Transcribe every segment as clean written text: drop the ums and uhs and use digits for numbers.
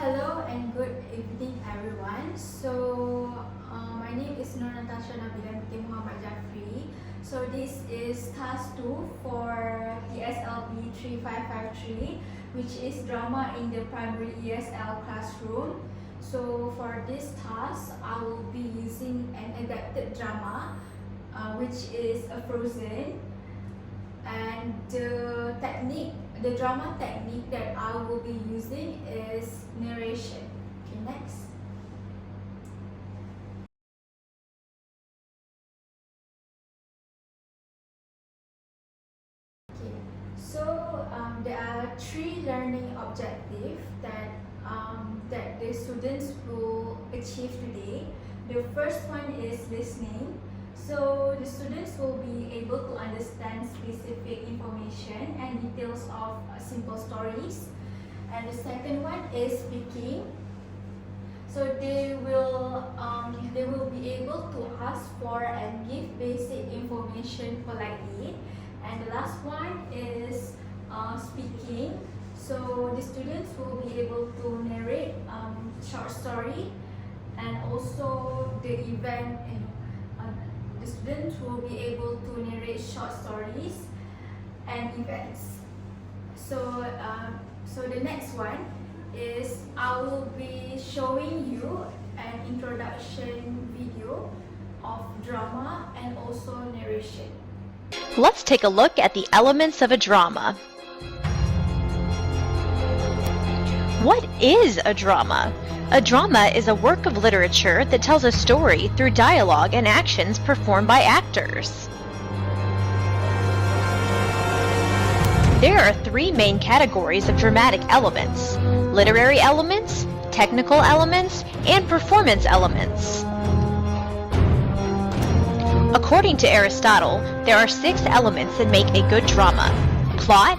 Hello and good evening everyone. My name is Nur Natasha Nabila binti Muhammad Jafri. So this is task 2 for ESLB 3553, which is drama in the primary ESL classroom. So for this task, I will be using an adapted drama, which is a Frozen. And the drama technique that I will be using is narration. Okay, next. Okay, there are 3 learning objectives that the students will achieve today. The first one is listening. So the students will be able to understand specific information and details of simple stories. And the second one is speaking. So they will be able to ask for and give basic information politely. And the last one is speaking. So the students will be able to narrate short story, and also the event. The students will be able to narrate short stories and events. So the next one is I will be showing you an introduction video of drama and also narration. Let's take a look at the elements of a drama. What is a drama? A drama is a work of literature that tells a story through dialogue and actions performed by actors. There are 3 main categories of dramatic elements: literary elements, technical elements, and performance elements. According to Aristotle, there are 6 elements that make a good drama: plot,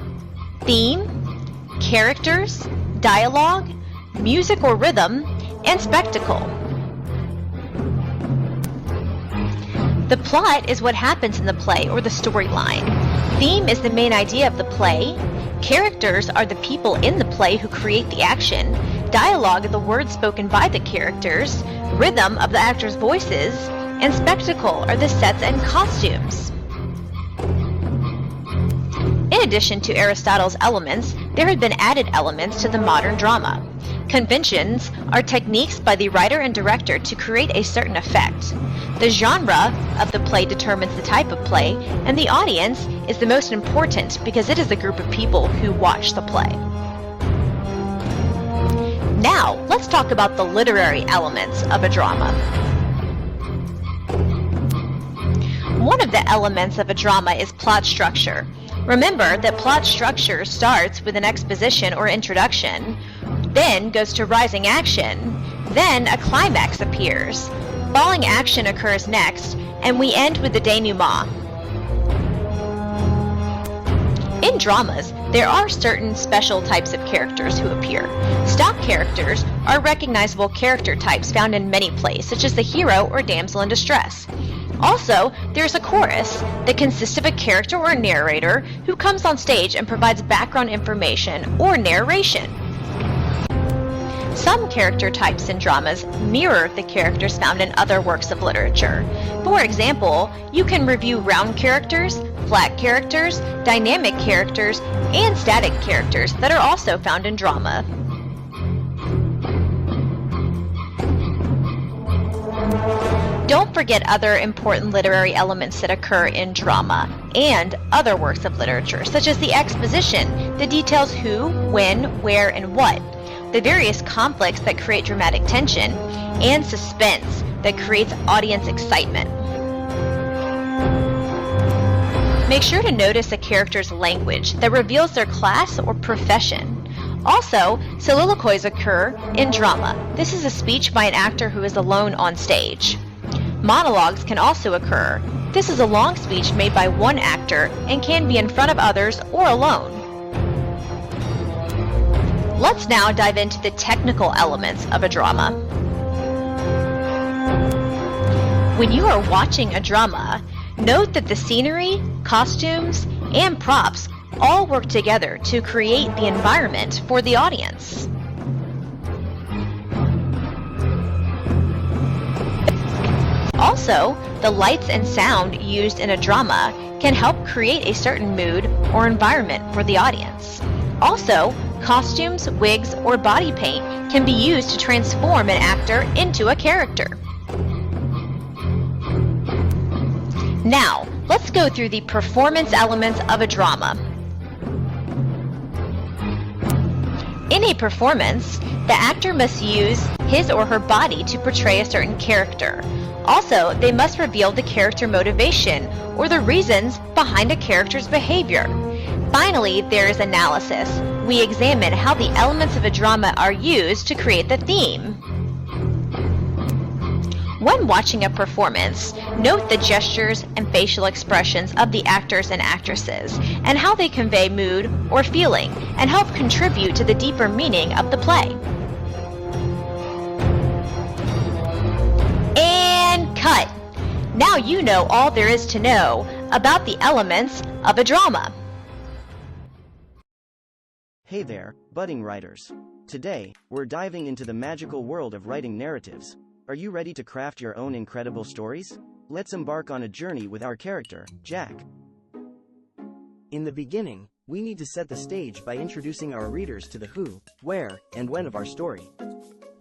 theme, characters, dialogue, music or rhythm, and spectacle. The plot is what happens in the play or the storyline. Theme is the main idea of the play. Characters are the people in the play who create the action. Dialogue are the words spoken by the characters. Rhythm of the actors' voices. And spectacle are the sets and costumes. In addition to Aristotle's elements, there have been added elements to the modern drama. Conventions are techniques by the writer and director to create a certain effect. The genre of the play determines the type of play, and the audience is the most important because it is the group of people who watch the play. Now, let's talk about the literary elements of a drama. One of the elements of a drama is plot structure. Remember that plot structure starts with an exposition or introduction, then goes to rising action, then a climax appears. Falling action occurs next, and we end with the denouement. In dramas, there are certain special types of characters who appear. Stock characters are recognizable character types found in many plays, such as the hero or damsel in distress. Also, there's a chorus that consists of a character or a narrator who comes on stage and provides background information or narration. Some character types in dramas mirror the characters found in other works of literature. For example, you can review round characters, flat characters, dynamic characters, and static characters that are also found in drama. Don't forget other important literary elements that occur in drama and other works of literature, such as the exposition that details who, when, where, and what, the various conflicts that create dramatic tension, and suspense that creates audience excitement. Make sure to notice a character's language that reveals their class or profession. Also, soliloquies occur in drama. This is a speech by an actor who is alone on stage. Monologues can also occur. This is a long speech made by one actor and can be in front of others or alone. Let's now dive into the technical elements of a drama. When you are watching a drama, note that the scenery, costumes, and props all work together to create the environment for the audience. Also, the lights and sound used in a drama can help create a certain mood or environment for the audience. Also, costumes, wigs, or body paint can be used to transform an actor into a character. Now, let's go through the performance elements of a drama. In a performance, the actor must use his or her body to portray a certain character. Also, they must reveal the character motivation or the reasons behind a character's behavior. Finally, there is analysis. We examine how the elements of a drama are used to create the theme. When watching a performance, note the gestures and facial expressions of the actors and actresses and how they convey mood or feeling and help contribute to the deeper meaning of the play. And cut! Now you know all there is to know about the elements of a drama. Hey there, budding writers. Today, we're diving into the magical world of writing narratives. Are you ready to craft your own incredible stories? Let's embark on a journey with our character, Jack. In the beginning, we need to set the stage by introducing our readers to the who, where, and when of our story.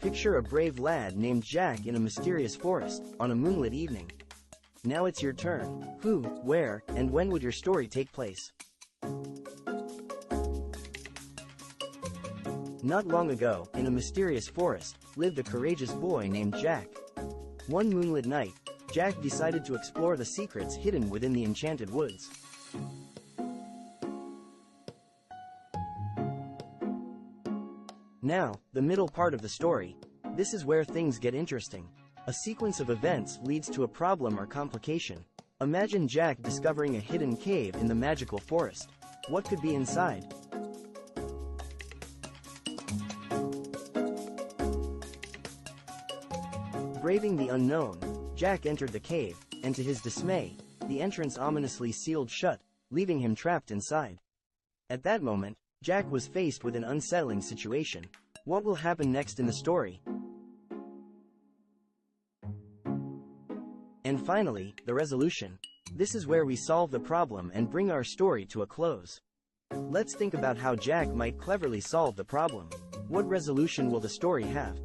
Picture a brave lad named Jack in a mysterious forest, on a moonlit evening. Now it's your turn. Who, where, and when would your story take place? Not long ago, in a mysterious forest, lived a courageous boy named Jack. One moonlit night, Jack decided to explore the secrets hidden within the enchanted woods. Now, the middle part of the story. This is where things get interesting. A sequence of events leads to a problem or complication. Imagine Jack discovering a hidden cave in the magical forest. What could be inside? Braving the unknown, Jack entered the cave, and to his dismay, the entrance ominously sealed shut, leaving him trapped inside. At that moment, Jack was faced with an unsettling situation. What will happen next in the story? And finally, the resolution. This is where we solve the problem and bring our story to a close. Let's think about how Jack might cleverly solve the problem. What resolution will the story have?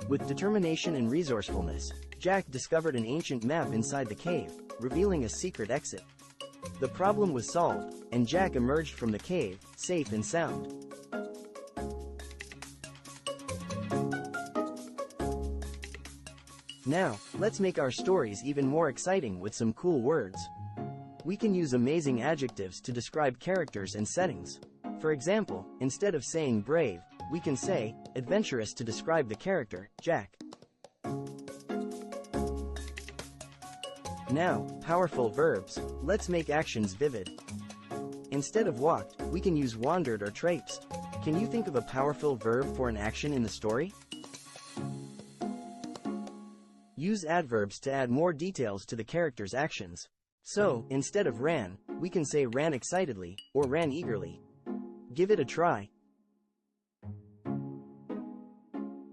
With determination and resourcefulness, Jack discovered an ancient map inside the cave, revealing a secret exit. The problem was solved, and Jack emerged from the cave, safe and sound. Now, let's make our stories even more exciting with some cool words. We can use amazing adjectives to describe characters and settings. For example, instead of saying brave, we can say adventurous to describe the character, Jack. Now, powerful verbs. Let's make actions vivid. Instead of walked, we can use wandered or traipsed. Can you think of a powerful verb for an action in the story? Use adverbs to add more details to the character's actions. So, instead of ran, we can say ran excitedly, or ran eagerly. Give it a try.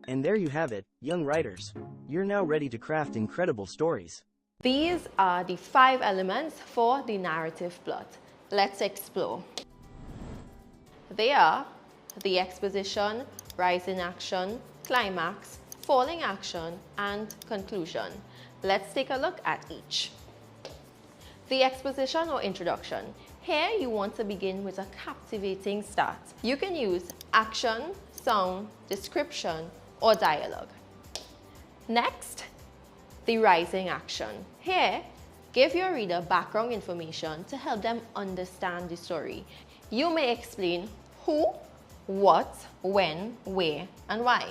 And there you have it, young writers. You're now ready to craft incredible stories. These are the 5 elements for the narrative plot. Let's explore. They are the exposition, rise in action, climax, falling action, and conclusion. Let's take a look at each. The exposition or introduction. Here you want to begin with a captivating start. You can use action, sound, description, or dialogue. Next, the rising action. Here, give your reader background information to help them understand the story. You may explain who, what, when, where, and why.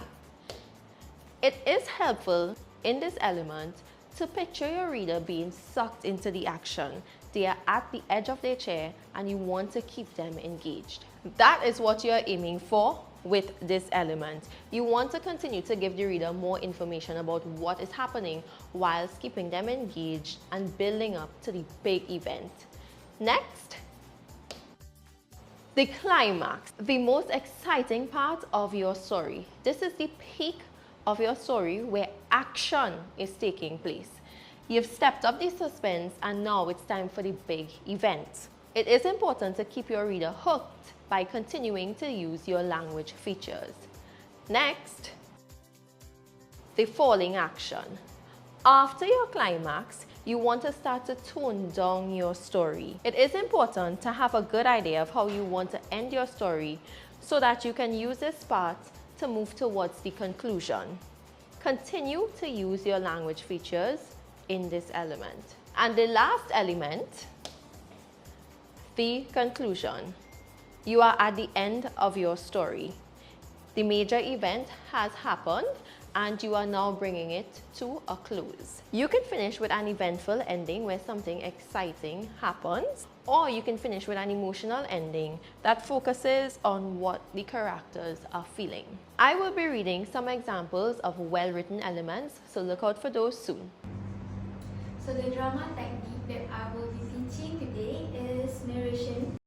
It is helpful in this element to picture your reader being sucked into the action. They are at the edge of their chair and you want to keep them engaged. That is what you are aiming for with this element. You want to continue to give the reader more information about what is happening whilst keeping them engaged and building up to the big event. Next, The climax, the most exciting part of your story. This is the peak of your story where action is taking place. You've stepped up the suspense and now it's time for the big event. It is important to keep your reader hooked by continuing to use your language features. Next, the falling action. After your climax, you want to start to tone down your story. It is important to have a good idea of how you want to end your story so that you can use this part to move towards the conclusion. Continue to use your language features in this element. And the last element, the conclusion. You are at the end of your story. The major event has happened and you are now bringing it to a close. You can finish with an eventful ending where something exciting happens, or you can finish with an emotional ending that focuses on what the characters are feeling. I will be reading some examples of well-written elements, so look out for those soon. So the drama technique that I will be teaching today is narration.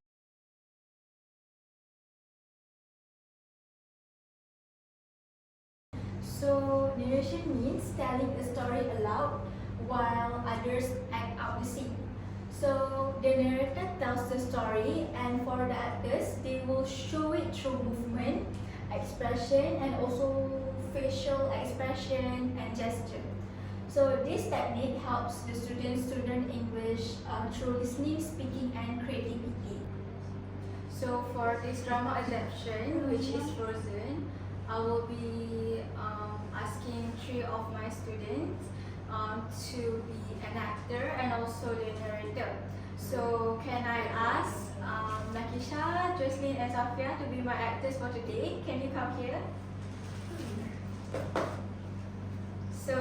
So narration means telling a story aloud while others act out the scene. So the narrator tells the story, and for the actors, they will show it through movement, expression, and also facial expression and gesture. So this technique helps the students to learn English through listening, speaking, and creativity. So for this drama adaptation, which is Frozen, I will be asking 3 of my students to be an actor and also the narrator. So can I ask Nakisha, Jocelyn, and Safia to be my actors for today? Can you come here? So,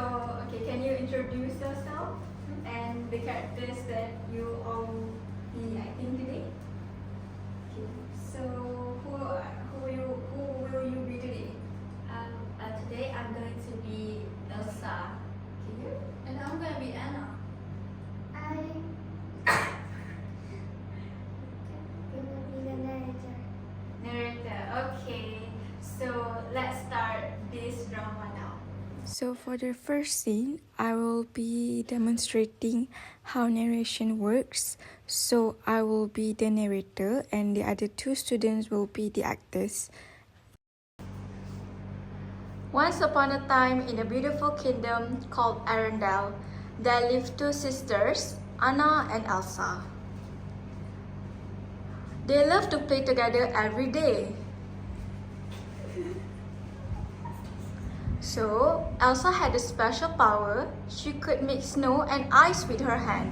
okay, can you introduce yourself and the characters that you all be acting today? Okay, so who will you be today? Today I'm going to be Elsa. Okay, and I'm going to be Anna. I'm gonna be the narrator. Narrator, okay. So let's start this drama now. So for the first scene, I will be demonstrating how narration works. So I will be the narrator and the other 2 students will be the actors. Once upon a time in a beautiful kingdom called Arendelle, there lived 2 sisters, Anna and Elsa. They loved to play together every day. So, Elsa had a special power. She could make snow and ice with her hand.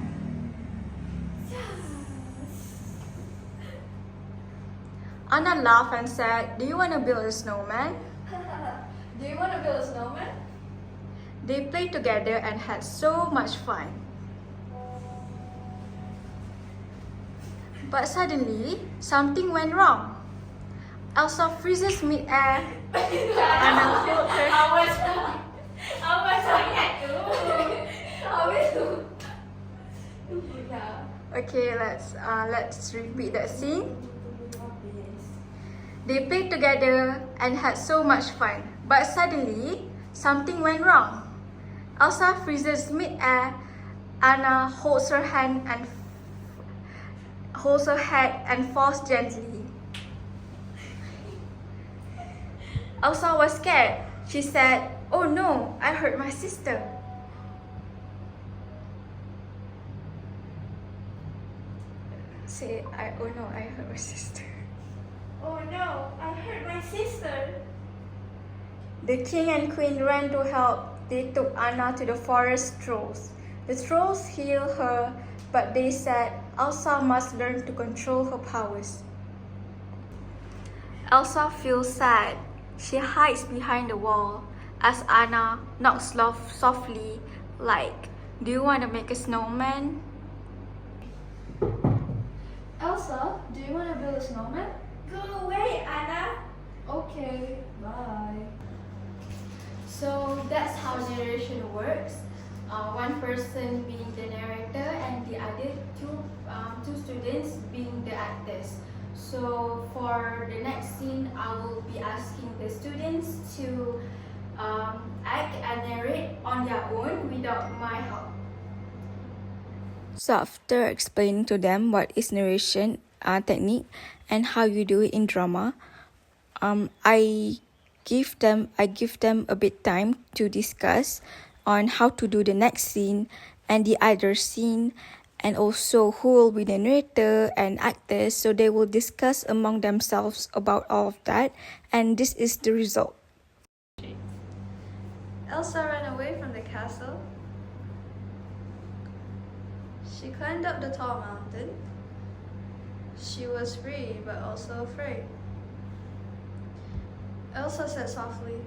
Anna laughed and said, "Do you want to build a snowman?" Do you want to build a snowman? They played together and had so much fun. But suddenly, something went wrong. Elsa freezes mid-air. Anna holds her. Okay, let's repeat that scene. They played together and had so much fun. But suddenly, something went wrong. Elsa freezes mid-air. Anna holds her head and falls gently. Elsa was scared. She said, "Oh no, I hurt my sister." Say, "Oh no, I hurt my sister." Oh no, I hurt my sister. The king and queen ran to help. They took Anna to the forest trolls. The trolls healed her, but they said Elsa must learn to control her powers. Elsa feels sad. She hides behind the wall as Anna knocks softly like, "Do you want to make a snowman?" Elsa, do you want to build a snowman? Go away, Anna. Okay, bye. So that's how narration works. One person being the narrator and the other two students being the actors. So for the next scene, I will be asking the students to act and narrate on their own without my help. So after explaining to them what is narration technique and how you do it in drama, I give them a bit time to discuss on how to do the next scene and the other scene, and also who will be the narrator and actors. So they will discuss among themselves about all of that, and this is the result. Elsa ran away from the castle. She climbed up the tall mountain. She was free, but also afraid. Elsa said softly,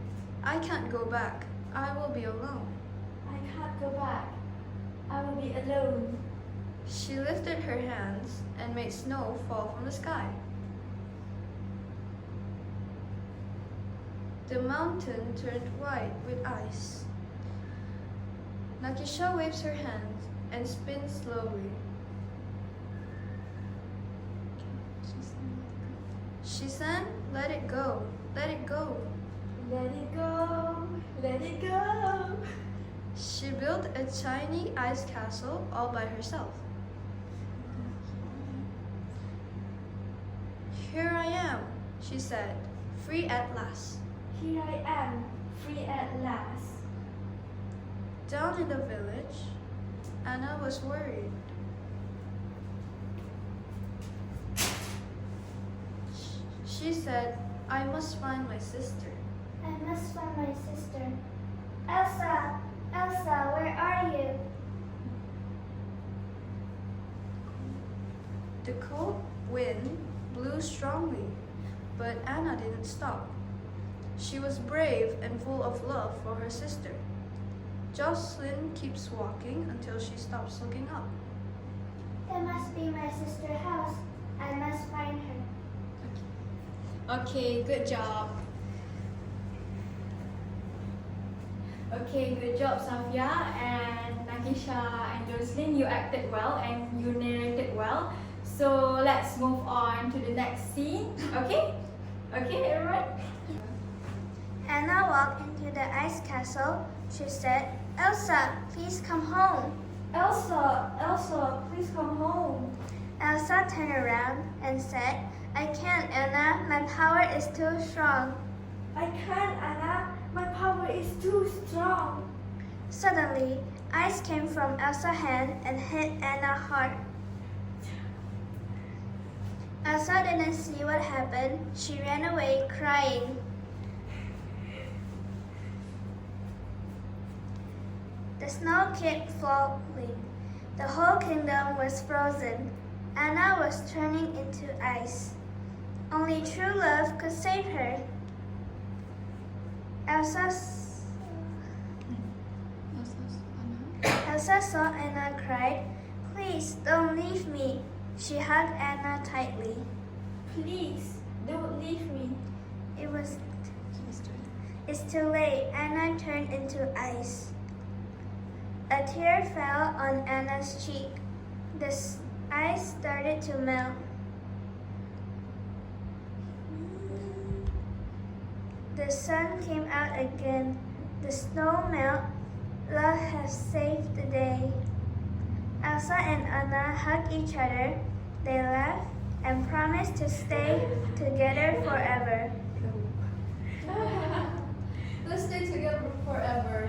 "I can't go back. I will be alone." I can't go back. I will be alone. She lifted her hands and made snow fall from the sky. The mountain turned white with ice. Nakisha waves her hands and spins slowly. She sang, "Let it go, let it go." Let it go, let it go. She built a tiny ice castle all by herself. "Here I am," she said, "free at last." Here I am, free at last. Down in the village, Anna was worried. She said, "I must find my sister." I must find my sister. Elsa, Elsa, where are you? The cold wind blew strongly, but Anna didn't stop. She was brave and full of love for her sister. Jocelyn keeps walking until she stops looking up. That must be my sister's house. I must find her. Okay, good job. Okay, good job, Safia and Nakisha and Jocelyn. You acted well and you narrated well. So let's move on to the next scene. Okay? Okay, everyone? Anna walked into the ice castle. She said, "Elsa, please come home." Elsa, Elsa, please come home. Elsa turned around and said, "I can't, Anna. My power is too strong." I can't, Anna. My power is too strong. Suddenly, ice came from Elsa's hand and hit Anna hard. Elsa didn't see what happened. She ran away crying. The snow kept falling. The whole kingdom was frozen. Anna was turning into ice. Only true love could save her. Elsa saw Anna cried. "Please don't leave me." She hugged Anna tightly. "Please don't leave me." It's too late. Anna turned into ice. A tear fell on Anna's cheek. The ice started to melt. The sun came out again. The snow melted. Love has saved the day. Elsa and Anna hugged each other. They laughed and promised to stay together forever. Let's stay together forever.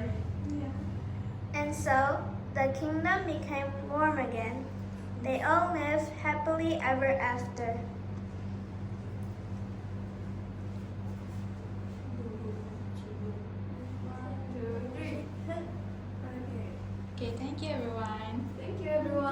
And so, the kingdom became warm again. They all lived happily ever after. Okay, thank you everyone. Thank you, everyone.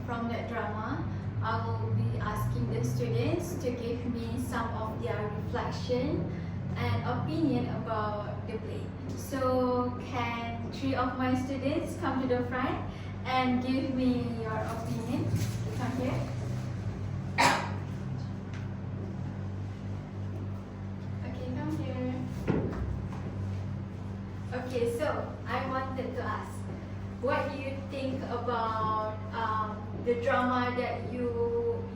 From that drama, I will be asking the students to give me some of their reflection and opinion about the play. So can 3 of my students come to the front and give me your opinion? Come here. Okay, come here. Okay, so I wanted to ask, what do you think about the drama that you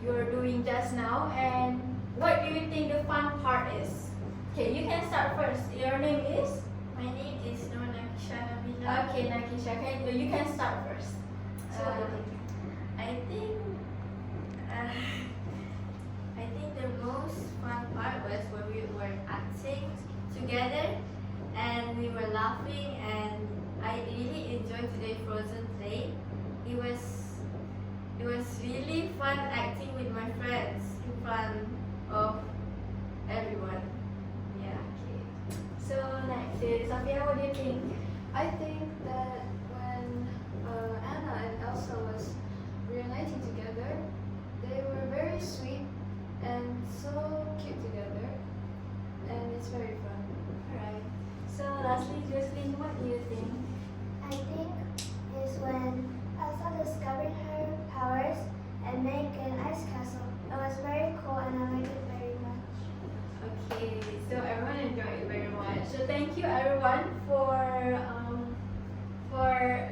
you're doing just now, and what do you think the fun part is? Okay, you can start first. Your name is? My name is Nur Nakisha Nabila. Okay, Nakisha, you can start first. So what do you think? I think the most fun part was when we were acting together and we were laughing, and I really enjoyed today's Frozen play. It was really fun acting with my friends in front of everyone. Yeah. Okay. So next is Sophia, what do you think? I think that when Anna and Elsa was reuniting together, they were very sweet and so cute together, and it's very fun. Alright. So lastly, Jocelyn, what do you think? I think is when Elsa discovered her powers and make an ice castle. It was very cool and I liked it very much. Okay, so everyone enjoyed it very much. So thank you everyone for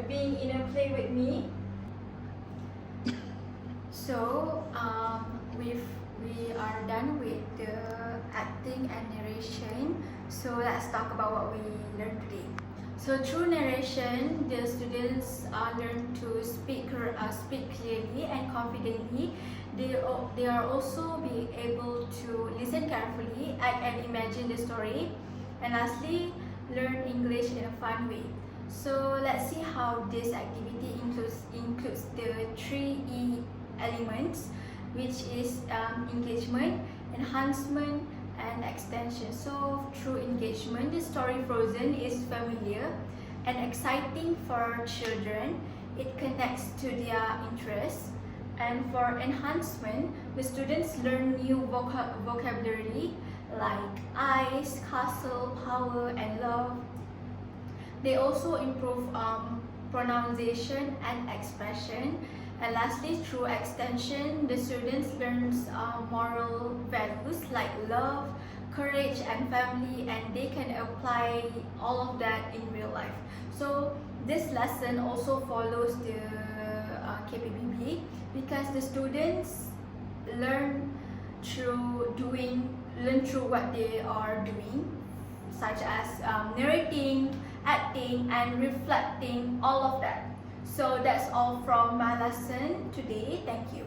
being in a play with me. So we are done with the acting and narration. So let's talk about what we learned today. So through narration, the students learn to speak clearly and confidently. They are also be able to listen carefully, act and imagine the story, and lastly, learn English in a fun way. So let's see how this activity includes the 3 elements, which is engagement, enhancement, and extension. So through engagement, the story Frozen is familiar and exciting for children. It connects to their interests. And for enhancement, the students learn new vocabulary like ice, castle, power, and love. They also improve pronunciation and expression. And lastly, through extension, the students learn moral values like love, courage, and family, and they can apply all of that in real life. So this lesson also follows the KPBB because the students learn through what they are doing, such as narrating, acting, and reflecting, all of that. So that's all from my lesson today. Thank you.